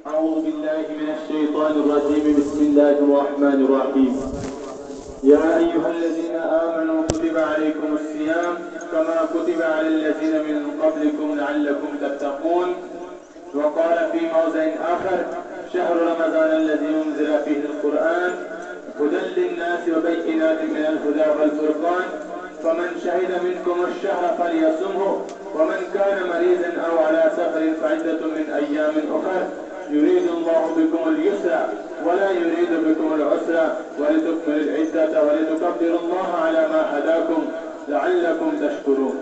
أعوذ بالله من الشيطان الرجيم. بسم الله الرحمن الرحيم. يا أيها الذين آمنوا كتب عليكم الصيام كما كتب على الذين من قبلكم لعلكم تتقون. وقال في موضع آخر: شهر رمضان الذي أنزل فيه القرآن هدى للناس وبينات من الهدى والفرقان فمن شهد منكم الشهر فليصمه ومن كان مريضا أو على سفر فعدة من أيام أخر يريد الله بكم اليسر ولا يريد بكم العسر ولتكملوا العدة ولتكبروا الله على ما هداكم لعلكم تشكرون.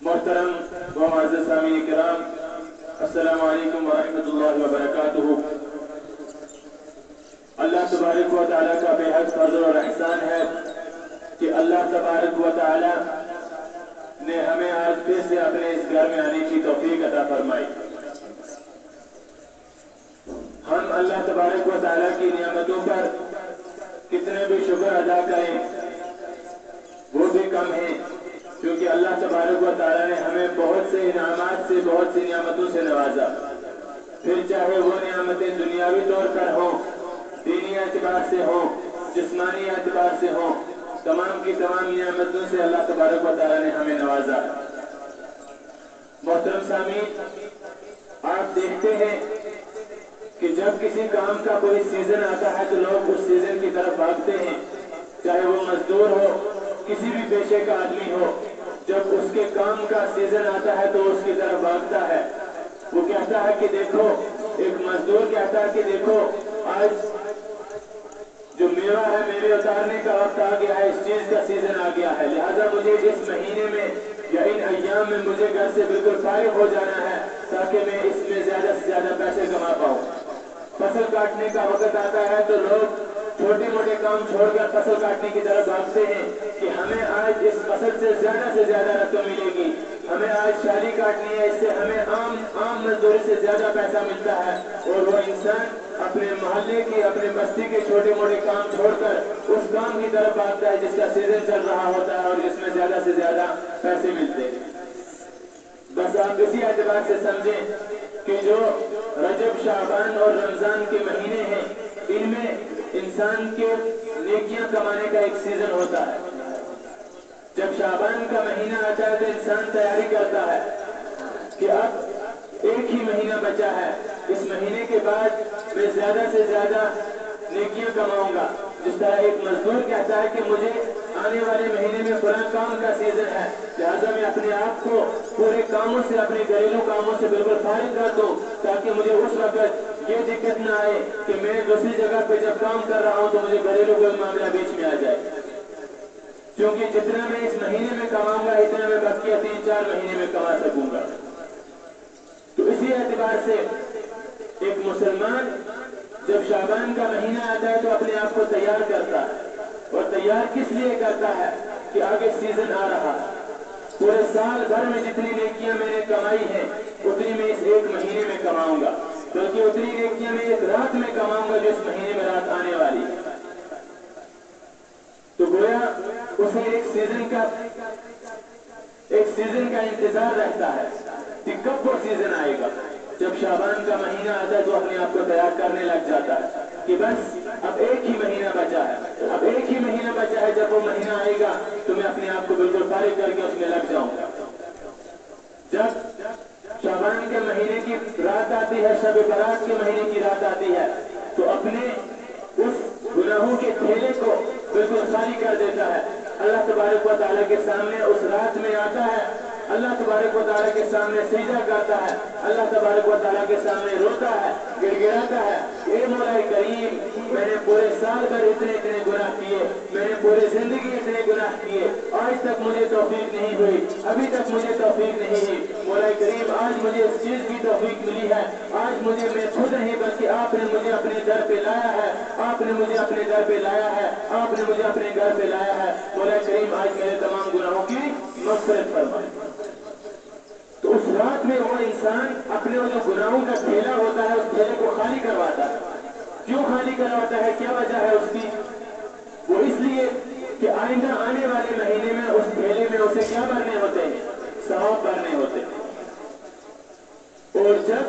محترم و معزز سامعین کرام، السلام علیکم ورحمۃ اللہ وبرکاتہ۔ اللہ تبارک و تعالیٰ کا بے حد فضل اور احسان ہے کہ اللہ تبارک و تعالیٰ نے ہمیں آج پھر سے اپنے اس گھر میں آنے کی توفیق عطا فرمائی۔ ہم اللہ تبارک و تعالیٰ کی نعمتوں پر کتنے بھی شکر ادا کریں وہ بھی کم ہے، کیونکہ اللہ تبارک و تعالیٰ نے ہمیں بہت سے انعامات سے، بہت سی نعمتوں سے نوازا، پھر چاہے وہ نعمتیں دنیاوی طور پر ہوں، دینی اعتبار سے ہوں، جسمانی اعتبار سے ہوں، تمام کی تمام نعمتوں سے اللہ تبارک و تعالیٰ نے ہمیں نوازا۔ محترم سامعین، آپ دیکھتے ہیں کہ جب کسی کام کا کوئی سیزن آتا ہے تو لوگ اس سیزن کی طرف بھاگتے ہیں، چاہے وہ مزدور ہو، کسی بھی پیشے کا آدمی ہو، جب اس کے کام کا سیزن آتا ہے تو اس کی طرف بھاگتا ہے۔ وہ کہتا ہے کہ دیکھو، ایک مزدور کہتا ہے کہ دیکھو آج جو میوہ ہے میوے اتارنے کا وقت آ گیا ہے، اس چیز کا سیزن آ گیا ہے، لہذا مجھے اس مہینے میں یا ان ایام میں مجھے گھر سے بالکل فارغ ہو جانا ہے تاکہ میں اس میں زیادہ سے زیادہ پیسے کما پاؤں۔ فصل کاٹنے کا وقت آتا ہے تو لوگ چھوٹے موٹے کام چھوڑ کر فصل کاٹنے کی طرف بھاگتے ہیں کہ ہمیں آج اس فصل سے زیادہ رقم ملے گی، ہمیں آج شالی کاٹنی ہے، اس سے ہمیں عام مزدوری سے زیادہ پیسہ ملتا ہے، اور وہ انسان اپنے محلے کی، اپنے بستی کے چھوٹے موٹے کام چھوڑ کر اس کام کی طرف بھاگتا ہے جس کا سیزن چل رہا ہوتا ہے اور جس میں زیادہ سے زیادہ پیسے ملتے ہیں۔ بس آپ اسی اعتبار سے سمجھیں کہ جو رجب، شعبان اور رمضان کے مہینے ہیں، ان میں انسان کے نیکیاں کمانے کا ایک سیزن ہوتا ہے۔ جب شعبان کا مہینہ آتا ہے تو انسان تیاری کرتا ہے کہ اب ایک ہی مہینہ بچا ہے، اس مہینے کے بعد میں زیادہ سے زیادہ نیکیاں کماؤں گا۔ جس طرح ایک مزدور کہتا ہے کہ مجھے آنے والے مہینے میں فلاں کام کا سیزن ہے، لہذا میں اپنے آپ کو پورے کاموں سے، اپنے گھریلو کاموں سے بالکل فارغ کر دوں تاکہ مجھے اس وقت یہ دقت نہ آئے کہ میں دوسری جگہ پہ جب کام کر رہا ہوں تو مجھے گھریلو کوئی معاملہ بیچ میں آ جائے، کیونکہ جتنا میں اس مہینے میں کماؤں گا اتنا میں بقیہ 3-4 مہینے میں کما سکوں گا۔ تو اسی اعتبار سے ایک مسلمان جب شعبان کا مہینہ آتا ہے تو اپنے آپ کو تیار کرتا ہے، اور تیار کس لیے کرتا ہے کہ آگے سیزن آ رہا ہے، پورے سال بھر میں جتنی نیکیاں میں نے کمائی ہیں اتنی میں اس ایک مہینے میں کماؤں گا، بلکہ اتنی نیکیاں میں ایک رات میں کماؤں گا جو اس مہینے میں رات آنے والی ہے۔ تو گویا اسے ایک سیزن کا انتظار رہتا ہے کہ کب وہ سیزن آئے گا۔ جب شعبان کا مہینہ آتا ہے تو اپنے آپ کو تیار کرنے لگ جاتا ہے کہ بس اب ایک ہی مہینہ بچا ہے، اب ایک ہی مہینہ بچا ہے، جب وہ مہینہ آئے گا تو میں اپنے آپ کو بالکل فارغ کر کے اس میں لگ جاؤں گا۔ جب شعبان کے مہینے کی رات آتی ہے، شب برات کے مہینے کی رات آتی ہے، تو اپنے اس گناہوں کے تھیلے کو بالکل خالی کر دیتا ہے، اللہ تبارک و تعالیٰ کے سامنے اس رات میں آتا ہے، اللہ تبارک و تعالیٰ کے سامنے سجدہ کرتا ہے، اللہ تبارک و تعالیٰ کے سامنے روتا ہے، گڑ گڑاتا ہے، اے مولا کریم، میں نے پورے سال بھر اتنے گناہ کیے، میں نے پوری زندگی اتنے گناہ کیے، آج تک مجھے توفیق نہیں ہوئی، ابھی تک مجھے توفیق نہیں ہوئی، مولا کریم آج مجھے اس چیز کی توفیق ملی ہے، آج مجھے میں خود نہیں بلکہ آپ نے مجھے اپنے در پہ لایا ہے، آپ نے مجھے اپنے در پہ لایا ہے، آپ نے مجھے اپنے گھر پہ لایا ہے، مولا کریم آج میرے تمام گناہوں کی مغفرت فرمائے۔ تو اس رات میں وہ انسان اپنے جو گناہوں کا تھیلا ہوتا ہے اس تھیلے کو خالی کرواتا ہے۔ کیوں خالی کرواتا ہے، کیا وجہ ہے اس کی؟ وہ اس لیے کہ آئندہ آنے والے مہینے میں اس تھیلے میں اسے کیا بھرنے ہوتے ہیں؟ ثواب بھرنے ہوتے ہیں۔ اور جب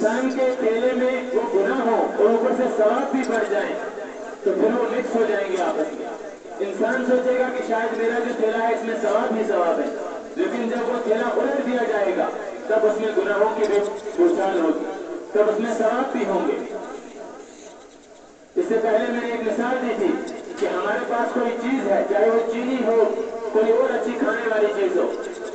इंसान के ठेले में वो गुनाह हो और ऊपर से सवाब भी बढ़ जाए तो फिर वो मिक्स हो जाएंगे आपस में। इंसान सोचेगा कि शायद मेरा जो ठेला है इसमें सवाब ही सवाब है, लेकिन जब वो ठेला उलट दिया जाएगा तब उसमें गुनाहों की भी भूचाल होगी, तब उसमें सवाब भी होंगे। इससे पहले मैंने एक मिसाल दी थी कि हमारे पास कोई चीज है, चाहे वो चीनी हो, कोई और अच्छी खाने वाली चीज हो,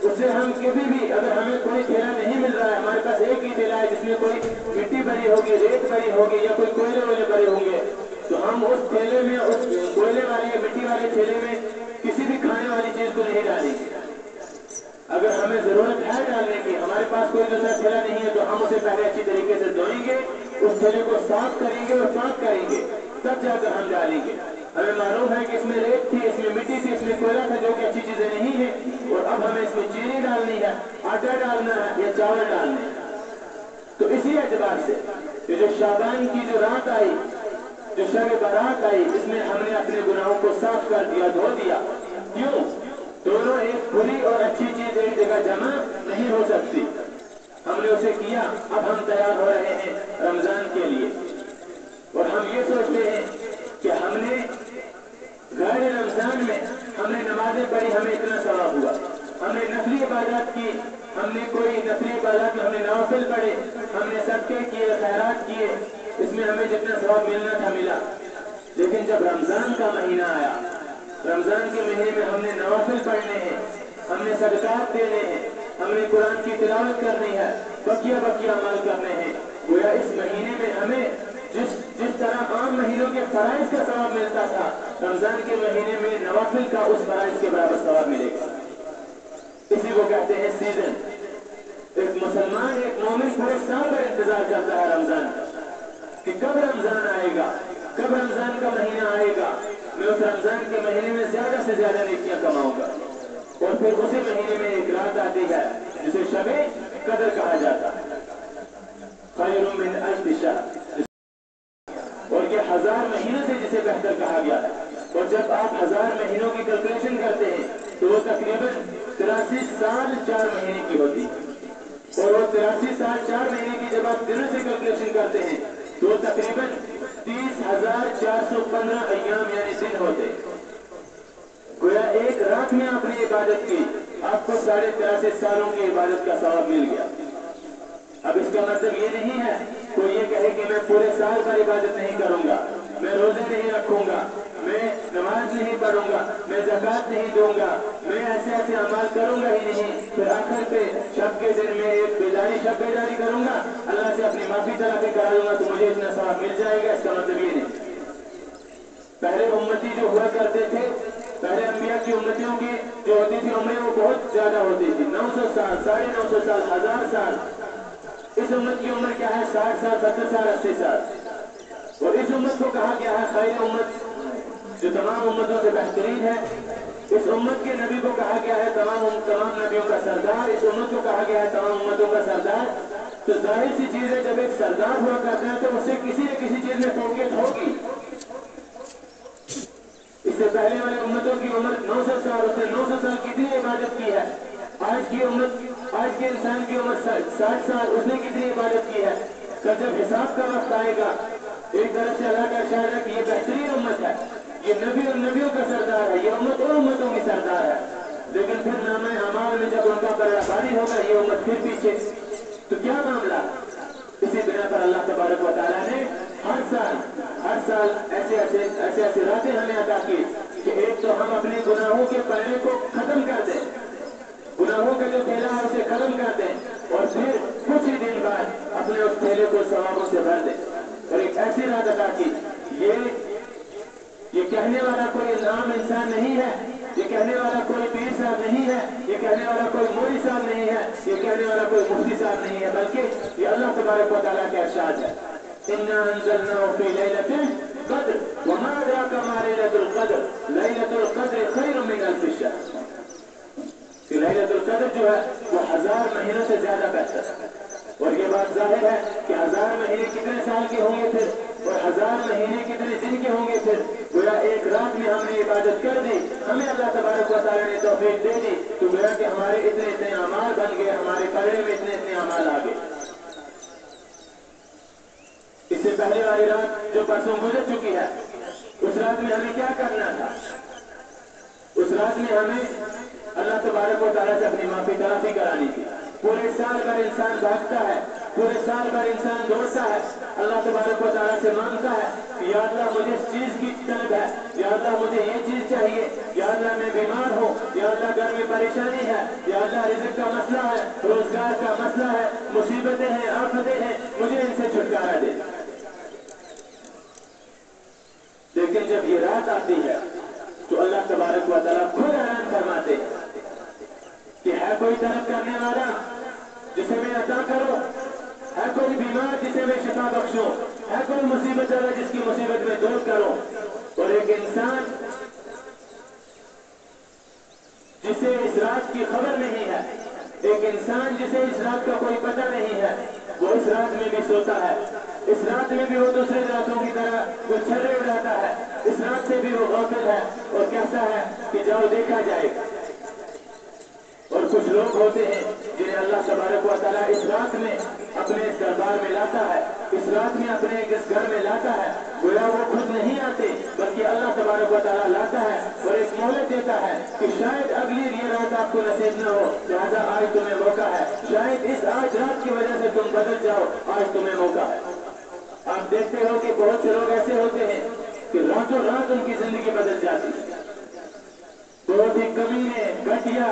उससे हम कभी भी अगर हमें कोई ठेला नहीं मिल रहा है, हमारे पास एक ही ठेला है जिसमें कोई मिट्टी भरी होगी, रेत भरी होगी या कोई कोयले वाले भरे होंगे, तो हम उस ठेले में, उस कोयले वाले या मिट्टी वाले ठेले में किसी भी खाने वाली चीज को नहीं डालेंगे। अगर हमें जरूरत है डालने की, हमारे पास कोई दूसरा ठेला नहीं है, तो हम उसे पहले अच्छी तरीके से धोएंगे, उस ठेले को साफ करेंगे और साफ करेंगे, तब जाकर हम डालेंगे। हमें मालूम है कि इसमें रेत थी, इसमें मिट्टी थी, इसमें कोयला था, जो कि अच्छी चीजें नहीं है, और अब हमें इसमें चीनी डालनी है, आटा डालना है या चावल डालने हैं। तो इसी एतबार से ये जो शाबान की जो रात आई, जो शब बारात आई, इसमें हमने अपने गुनाहों को साफ कर दिया, धो दिया। क्यों? दोनों एक बुरी और अच्छी चीज एक जगह जमा नहीं हो सकती। हमने उसे किया, अब हम तैयार हो रहे हैं रमजान के लिए, और हम ये सोचते हैं कि हमने गैर रमजान में हमने नमाजें पढ़ी, हमें इतना सवाब हुआ, हमने नफली इबादत की, हमने कोई नफली इबादत में हमने नवाफिल पढ़े, हमने सदके किए, खैरात किए, इसमें हमें जितना सवाब मिलना था मिला। लेकिन जब रमजान का महीना आया, रमजान के महीने में हमने नवाफिल पढ़ने हैं, हमने सदकात देने हैं, हमने कुरान की तिलावत करनी है, बकिया बकिया अमल करने हैं। गोया इस महीने में हमें जिस तरह आम महीनों के फराइज का सवाब मिलता था, रमजान के महीने में नवाफिल का उस फराइज के बराबर सवाब मिलेगा। इसी को कहते हैं सीजन। एक मुसलमान, एक मोमिन पूरे साल का इंतजार करता है रमजान का, कि कब रमजान आएगा, कब रमजान का महीना आएगा, मैं उस रमजान के महीने में ज्यादा से ज्यादा नेकियां कमाऊंगा। और फिर उसी महीने में एक रात आती है जिसे शबे कदर कहा जाता है, खैरुम मिन अल्फ शहर, और ये 1000 महीनों से जिसे बेहतर कहा गया है। और जब आप 1000 महीनों की कैलकुलेशन करते हैं तो वो तकरीबन 83 साल 4 महीने की होती है, और वो 83 साल 4 महीने की जब आप दिनों से कैलकुलेशन करते हैं तो तकरीबन 30,415 अय्याम यानी दिन होते। गोया एक रात में आपने इबादत की, आपको 83.5 सालों की इबादत का सवाब मिल गया। अब इसका मतलब ये नहीं है कोई ये कहे कि मैं पूरे साल भर इबादत नहीं करूंगा, मैं रोजे नहीं रखूंगा, मैं नमाज नहीं पढ़ूंगा, मैं ज़कात नहीं दूंगा, मैं ऐसे ऐसे अमाल करूंगा ही नहीं, फिर आखिर पे शब के दिन में एक बेजारी शब बेजारी करूंगा, अल्लाह से अपनी माफी तलाफी करा लूंगा तो मुझे इतना सवाब मिल जाएगा। इसका मतलब ये नहीं। पहले उम्मती जो हुआ करते थे, पहले अंबिया की उम्मतियों की जो होती थी उम्रें वो बहुत ज्यादा होती थी, 900 साल, 950 साल, 1000 साल। इस उम्मत की उम्र क्या है? 60 साल, 70 साल, 80 साल। और इस उम्मत को कहा गया है खैर उम्मत, जो तमाम उम्मतों से बेहतरीन है। इस उम्मत के नबी को कहा गया है तमाम नबियों का सरदार, इस उम्मत को कहा गया है तमाम उम्मतों का सरदार। तो जाहिर सी चीज है, जब एक सरदार हुआ करता है तो उससे किसी न किसी चीज में फौकियत होगी। इससे पहले वाले उम्मतों की उम्र 900 साल, उसने 900 साल कितनी इबादत की है। आज की उम्मत, आज के इंसान की उम्र 60 साल, उसने कितनी इबादत की है। तो जब हिसाब का वक्त आएगा, एक तरफ से अल्लाह का इरशाद है कि ये बेहतरीन उम्मत है, ये नबी और नबियों का सरदार है, ये उम्मत और उम्मतों की सरदार है। लेकिन फिर नामे अमाल में जब उनका बर्बादी होगा, ये उम्मत फिर पीछे। तो क्या मामला? इसी बिना पर अल्लाह तबारक व तआला ने हर साल ऐसे रातें हमें अता की कि एक तो हम अपने गुनाहों के पन्ने को खत्म कर दें, गुनाहों का जो थैला है उसे खत्म कर दें, और फिर कुछ ही दिन बाद अपने उस थैले को सवाबों से भर दें। और एक ऐसी रात अता की, ये कहने वाला कोई नाम इंसान नहीं है, ये कहने वाला कोई पीर साहब नहीं है, ये कहने वाला कोई मौलवी साहब नहीं है, ये कहने वाला कोई मुफ्ती साहब नहीं है, बल्कि ये अल्लाह तबारक व तआला का इरशाद है, इन्ना अंज़लनाहु फी लैलतिल क़द्र वमा अदराका मा लैलतुल क़द्र लैलतुल क़द्र खैरुम मिन अल्फ़ि शहर। कि लैलतुल क़द्र जो है वो 1000 महीनों से ज्यादा बेहतर है। और ये बात जाहिर है कि 1000 महीने कितने साल के होंगे फिर, और 1000 महीने कितने दिन के होंगे फिर। गोया एक रात में हमने इबादत कर दी, हमें अल्लाह तबारक व तआला ने तौफीक दे दी, तो गोया कि हमारे इतने इतने अमाल बन गए, हमारे कलड़े में इतने इतने अमाल आ गए। इससे पहले वाली रात जो परसों गुजर चुकी है, उस रात में हमें क्या करना था? उस रात में हमें अल्लाह तबारक व तआला से अपनी माफी तलाफी करानी थी। पूरे साल भर इंसान भागता है, पूरे साल भर इंसान दौड़ता है, अल्लाह तबारक व तआला से मांगता है कि या अल्लाह मुझे इस चीज की तलब है, या अल्लाह मुझे ये चीज चाहिए, या अल्लाह मैं बीमार हूँ, या अल्लाह घर में परेशानी है, या अल्लाह रिज़्क़ का मसला है, रोजगार का मसला है, मुसीबतें हैं, आफतें हैं, मुझे इनसे छुटकारा दे। लेकिन जब ये रात आती है तो अल्लाह तबारक व तआला खुद ऐलान फरमाते कि है कोई तलब करने वाला जिसे मैं अता करूं, है कोई बीमार जिसे मैं शिफा बख्शूं, है कोई मुसीबत वाला जिसकी मुसीबत में दूर करूं। और एक इंसान जिसे इस रात की खबर नहीं है, एक इंसान जिसे इस रात का कोई पता नहीं है, वो इस रात में भी सोता है, इस रात में भी वो दूसरे रातों की तरह वो छर्रे उड़ाता है, इस रात से भी वो गाफिल है और कहता है कि जाओ देखा जाएगा। और कुछ लोग होते हैं जिन्हें अल्लाह तबारक व तआला इस रात में अपने इस दरबार में लाता है, इस रात में अपने इस घर में लाता है। गोया वो खुद नहीं आते बल्कि अल्लाह तबारक व तआला लाता है और एक मोहलत देता है कि शायद अगली ये रात आपको नसीब न हो, लिहाजा आज तुम्हें मौका है, शायद इस आज रात की वजह से तुम बदल जाओ, आज तुम्हें मौका है। आप देखते हो कि बहुत से लोग ऐसे होते हैं कि रातों रात उनकी जिंदगी बदल जाती है। बहुत ही कमीने, घटिया,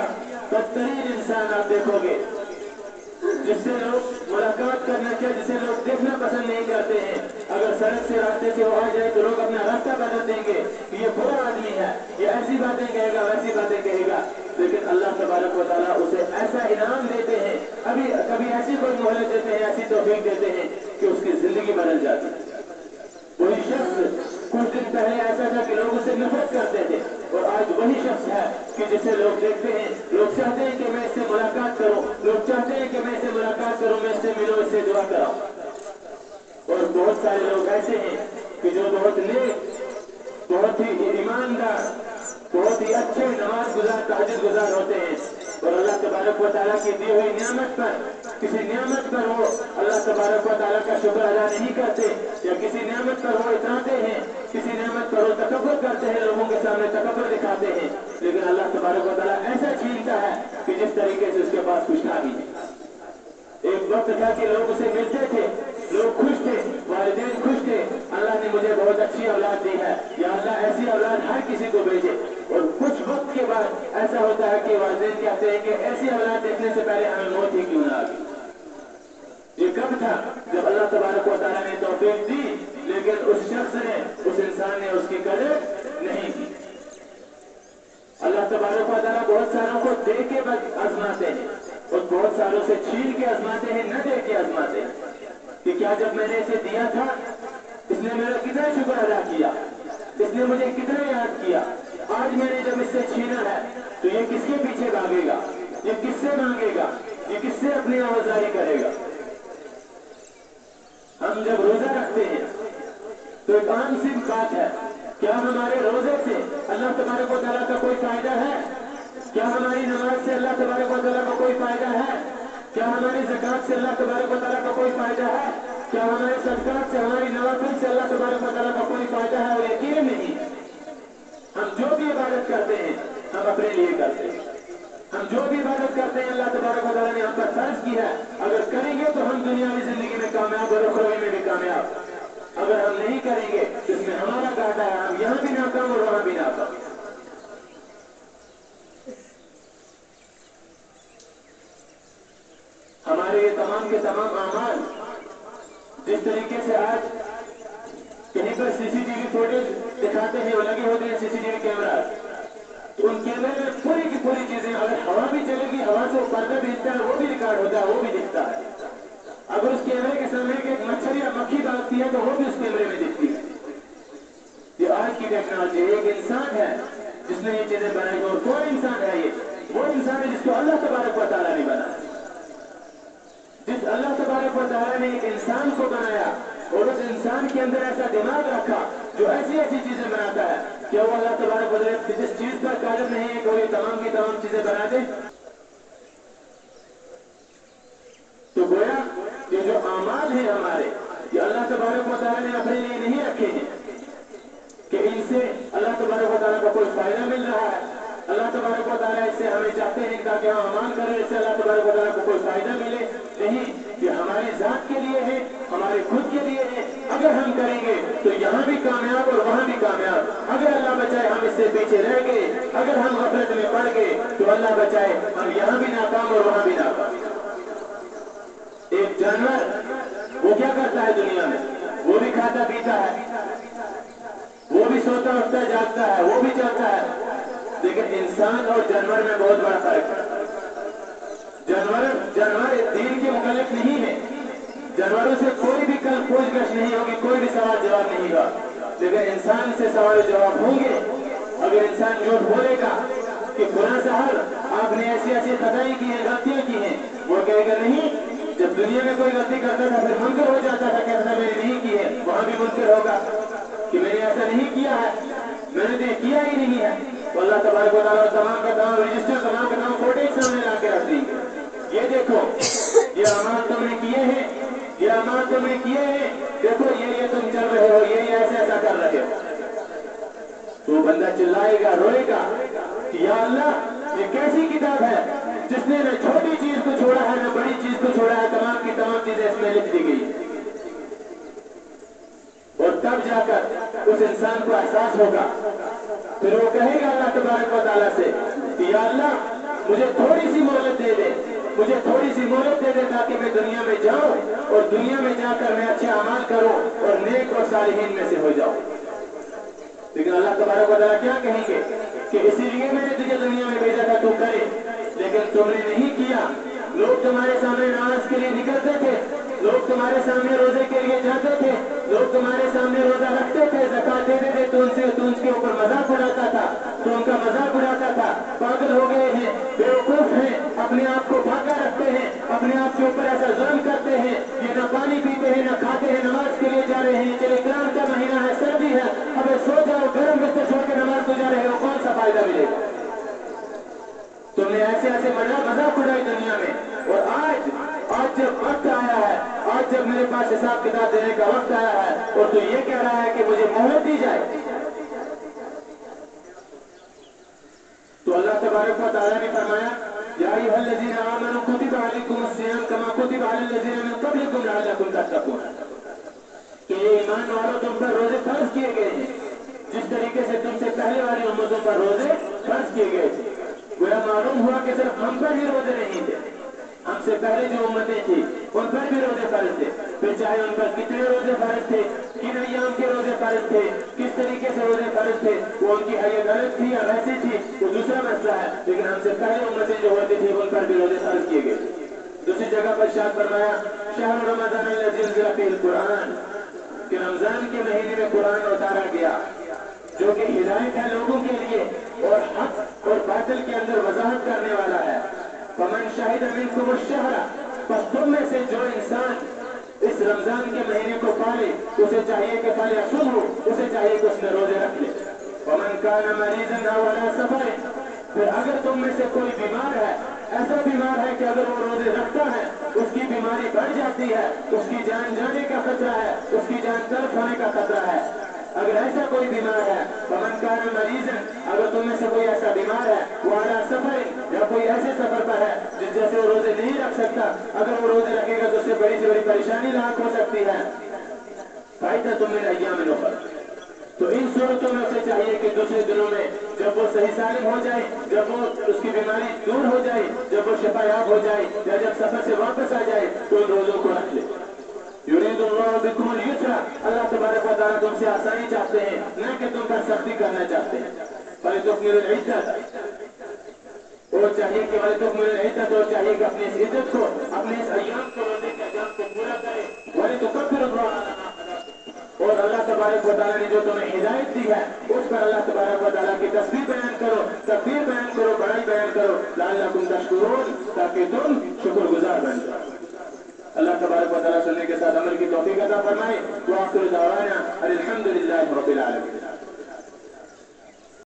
बदतरीन इंसान आप देखोगे जिससे लोग मुलाकात करना चाहिए, जिसे लोग देखना पसंद नहीं करते हैं, अगर सड़क से रास्ते से वो आ जाए तो लोग अपना रास्ता बदल देंगे कि ये बुरा आदमी है, ये ऐसी बातें कहेगा, वैसी बातें कहेगा। लेकिन अल्लाह तबारक व तआला उसे ऐसा इनाम देते हैं, कभी ऐसी कोई मोहलत देते हैं, ऐसी तौफीक देते हैं कि उसकी जिंदगी बदल जाती है। वही शख्स कुछ दिन पहले ऐसा था कि लोग उससे नफरत करते थे और आज वही शख्स है कि जिसे लोग देखते हैं, लोग चाहते हैं कि मैं इससे मुलाकात करूं, लोग चाहते हैं कि मैं इससे मुलाकात करूं, मैं इससे मिलूं, इससे दुआ कराऊं। और बहुत सारे लोग ऐसे हैं कि जो बहुत नेक, बहुत ही ईमानदार, बहुत ही अच्छे नमाज गुजार, तहज्जुद गुजार होते हैं और अल्लाह तबारक व तआला की दी हुई नियामत पर, किसी नियामत पर वो अल्लाह तबारक व तआला का शुक्र अदा नहीं करते, या किसी नियामत पर वो इतराते हैं, किसी नियामत पर वो तकब्बुर करते हैं, लोगों के सामने तकब्बुर दिखाते हैं। लेकिन अल्लाह तबारक व तआला ऐसा छीनता है कि जिस तरीके से उसके पास कुछ था भी नहीं। एक वक्त था कि लोग उसे मिलते थे, लोग खुश थे, वालिदैन खुश थे, अल्लाह ने मुझे बहुत अच्छी औलाद दी है, या अल्लाह ऐसी औलाद हर किसी को भेजे। और कुछ वक्त के बाद ऐसा होता है कि वालिदैन कहते हैं कि ऐसी औलाद देखने से पहले हमें मौत ही क्यों ना आ गई। ये कब था? जब अल्लाह तबारक व तआला ने तौफीक दी, लेकिन उस शख्स ने, उस इंसान ने उसकी कदर नहीं की। अल्लाह तबारक व तआला बहुत सारों को दे के आजमाते हैं और बहुत सारों से छीन के आजमाते हैं, न दे के आजमाते हैं कि क्या जब मैंने इसे दिया था इसने मेरा कितना शुक्र अदा किया, इसने मुझे कितना याद किया, आज मैंने जब इससे छीना है तो ये किसके पीछे भागेगा, ये किससे मांगेगा, ये किससे अपनी आवाज़ारी करेगा। हम जब रोजा रखते हैं तो एक आम सी बात है, क्या हमारे रोजे से अल्लाह तबारक व तआला का कोई फायदा है? क्या हमारी नमाज से अल्लाह तबारक व तआला का कोई फायदा है? क्या हमारी ज़कात से अल्लाह तबारक व तआला का कोई फायदा है? क्या हमारे सदकात से, हमारी नवाफिल से अल्लाह तबारक व तआला का कोई फायदा है? और यकीन नहीं, हम जो भी इबादत करते हैं हम अपने लिए करते हैं। हम जो भी इबादत करते हैं अल्लाह तबारक व तआला ने हम पर फर्ज की है, अगर करेंगे तो हम दुनियावी जिंदगी में कामयाब और उखरवी में भी कामयाब, अगर हम नहीं करेंगे तो इसमें हमारा घाटा है, हम यहाँ भी नाकाम और वहां भी नाकाम। हमारे ये तमाम के तमाम अमाल जिस तरीके से आज कहीं पर सीसीटीवी फुटेज दिखाते हैं, वो लगे होते हैं सीसीटीवी कैमरा, तो उन कैमरे में पूरी की पूरी चीजें, अगर हवा भी चलेगी, हवा से पर्दा भी हिलता है, वो भी रिकॉर्ड होता है, वो भी दिखता है। अगर उस कैमरे के सामने एक मच्छर या मक्खी भागती है तो वो भी उस कैमरे में दिखती है। ये आज की टेक्नोलॉजी। एक इंसान है जिसने ये चीजें बनाई, और कौन इंसान है ये? वो इंसान है जिसको अल्लाह तबारक व तआला ने बनाया। जिस अल्लाह तबारक व तआला ने एक इंसान को बनाया और उस इंसान के अंदर ऐसा दिमाग रखा जो ऐसी ऐसी चीजें बनाता है, क्या वो अल्लाह तबारक व तआला जिस चीज पर कादिर नहीं है कि वो ये तमाम की तमाम चीजें बना दे? तो गोया ये जो अमाल है हमारे, ये अल्लाह तबारक व तआला ने अपने लिए नहीं रखे हैं कि इनसे अल्लाह तबारक व तआला को कोई फायदा मिल रहा है। अल्लाह तबारक व तआला इससे हमें चाहते हैं ताकि हम अमान करें, इससे अल्लाह तबारक व तआला को कोई फायदा मिले नहीं। ये हमारी जात के लिए है, हमारे खुद के लिए है। अगर हम करेंगे तो यहाँ भी कामयाब और वहाँ भी कामयाब। अगर अल्लाह बचाए हम इससे पीछे रह गए, अगर हम गफलत में पड़ गए तो अल्लाह बचाए हम यहाँ भी नाकाम और वहाँ भी नाकाम। एक जानवर वो क्या करता है दुनिया में? वो भी खाता पीता है, वो भी सोता उठता जागता है, वो भी चलता है। लेकिन इंसान और जानवर में बहुत बड़ा फर्क है। जानवर दीन के मुकल्लफ नहीं है। जानवरों से कोई भी कल पूछगछ नहीं होगी, कोई भी सवाल जवाब नहीं होगा। लेकिन इंसान से सवाल जवाब होंगे। अगर इंसान झूठ बोलेगा कि फलां साहब आपने ऐसी ऐसी खताएं की हैं, गलतियां की हैं, वो कहेगा नहीं, जब दुनिया में कोई गलती करता था फिर मुनकर हो जाता था, कहता था मैंने नहीं की है। वहां भी मुनकर होगा कि मैंने ऐसा नहीं किया है, मैंने तो किया ही नहीं है। तो अल्लाह तबारक व तआला तमाम का तमाम रजिस्टर, तमाम का तमाम फोटो एक सामने ला के रख देंगे। ये देखो, ये अमाल तुमने किए हैं, ये अमाल तुमने किए हैं, देखो ये तुम चल रहे हो, ये ऐसा ऐसा कर रहे हो। तो बंदा चिल्लाएगा, रोएगा कि या अल्लाह ये कैसी किताब है जिसने न छोटी चीज को छोड़ा है न बड़ी चीज को छोड़ा है, तमाम की तमाम चीजें इसमें लिख दी गई। और तब जाकर उस इंसान को एहसास होगा, फिर वो कहेगा अल्लाह तबारक व तआला से कि या अल्लाह मुझे थोड़ी सी मोहलत दे दे, मुझे थोड़ी सी मोहलत दे दे ताकि मैं दुनिया में जाऊं और दुनिया में जाकर मैं अच्छे अमाल करूं और नेक और सालिहीन में से हो जाऊं। लेकिन अल्लाह तबारक व तआला क्या कहेंगे कि इसीलिए मैंने तुझे दुनिया में भेजा था, तू करे, लेकिन तुमने नहीं किया। लोग तुम्हारे सामने नमाज के लिए निकलते थे, लोग तुम्हारे सामने रोजे के लिए जाते थे, लोग तुम्हारे सामने रोजा रखते थे, ज़कात देते थे, तो उनके ऊपर मजाक उड़ाता था, तो उनका मजाक उड़ाता था। पागल हो गए हैं, बेवकूफ हैं, अपने आप को भागा रखते हैं, अपने आप के ऊपर ऐसा जुल्म करते हैं, ये न पानी पीते हैं न खाते हैं, नमाज के लिए जा रहे हैं, चले इकराम का महीना है, सर्दी है, अबे सो जाओ, गर्म बिस्तर छोड़ के नमाज को जा रहे हो, कौन सा फायदा मिलेगा? तुमने ऐसे ऐसे मजाक उड़ाई दुनिया में। और आज जब वक्त आया है, आज जब मेरे पास हिसाब किताब देने का वक्त आया है और तू ये कह रहा है कि मुझे मोहलत दी जाए, तो अल्लाह तबारक व तआला ने फरमाया या अय्युहल्लज़ीना आमनू कुतिबा अलैकुमुस्सियाम कमा कुतिबा अलल्लज़ीना मिन क़ब्लिकुम लअल्लकुम तत्तक़ून, कि ये ईमान वालों तुम पर रोजे फर्ज किए गए हैं जिस तरीके से तुमसे पहले वाली उम्मतों पर रोजे फर्ज किए गए थे। गोया मालूम हुआ कि सिर्फ हम पर ही रोजे नहीं थे, हमसे पहले जो उम्मतें थी उन पर भी रोजे फर्ज थे। फिर चाहे उन पर कितने रोजे फर्ज थे, किन अय्याम के रोजे फर्ज थे, किस तरीके से रोजे फर्ज थे, वो उनकी हैयत गलत थी या वैसी थी, वो दूसरा मसला है। लेकिन हमसे पहले उम्मतें जो होती थी उन पर भी रोजे फर्ज किए गए। दूसरी जगह पर शाद फरमाया शहर रमज़ान अल्लज़ी उन्ज़िला फ़ीहिल कुरान, कि रमजान के महीने में कुरान उतारा गया जो कि हिदायत है लोगों के लिए और हक और बातिल के अंदर वजाहत करने वाला है। फमन शहिद मिनकुम अश-शहरा, बस तुम में से जो इंसान इस रमजान के महीने को पाले उसे चाहिए कि फालियसुम हो, उसे चाहिए कि उसने रोजे रख ले। फमन कान मरीज़न औ अला सफर, फिर अगर तुम में से कोई बीमार है, ऐसा बीमार है कि अगर वो रोजे रखता है उसकी बीमारी बढ़ जाती है, उसकी जान जाने का खतरा है, उसकी जान तलफ होने का खतरा है, अगर ऐसा कोई बीमार है, फमन कान मरीज़न, अगर तुम में से कोई ऐसा बीमार है, वो अला सफर, या कोई ऐसे सफर पर है जिस जैसे वो रोजे नहीं रख सकता, अगर वो रोजे रखेगा तो उससे बड़ी से बड़ी परेशानी लाक हो सकती है। फायदा तुम्हें अय्याम उखर, तो इन सूरतों में उसे चाहिए कि दूसरे दिनों में जब वो सही सालिम हो जाए, जब वो उसकी बीमारी दूर हो जाए, जब वो शफायाब हो जाए या जब सफर से वापस आ जाए तो उन रोजों को रख ले। युरीदुल्लाहु बिकुमुल युस्रा, अल्लाह तबारक व तआला तुमसे आसानी चाहते हैं, न कि तुम पर सख्ती करना चाहते हैं। वलितुकमिलुल इद्दत, और चाहिए कि वलितुकमिलुल इद्दत, और चाहिए कि अपनी इस इद्दत को, अपने इस अय्याम को, रोजे के अय्याम को पूरा करे। वलितुकब्बिरुल्लाह अला मा हदाकुम, और अल्लाह तबारक व तआला ने जो तुम्हें हिदायत दी है उस पर अल्लाह तबारक व तआला की तस्बीह बयान करो, तकबीर बयान करो, बड़ाई बयान करो, लअल्लकुम तशकुरून, ताकि तुम शुक्रगुजार बन जाओ। अल्लाह तबारक व तआला सुनने के साथ अमल की तौफीक अता फरमाए। व आखिरु दावाना अनिल हम्दुलिल्लाहि रब्बिल आलमीन।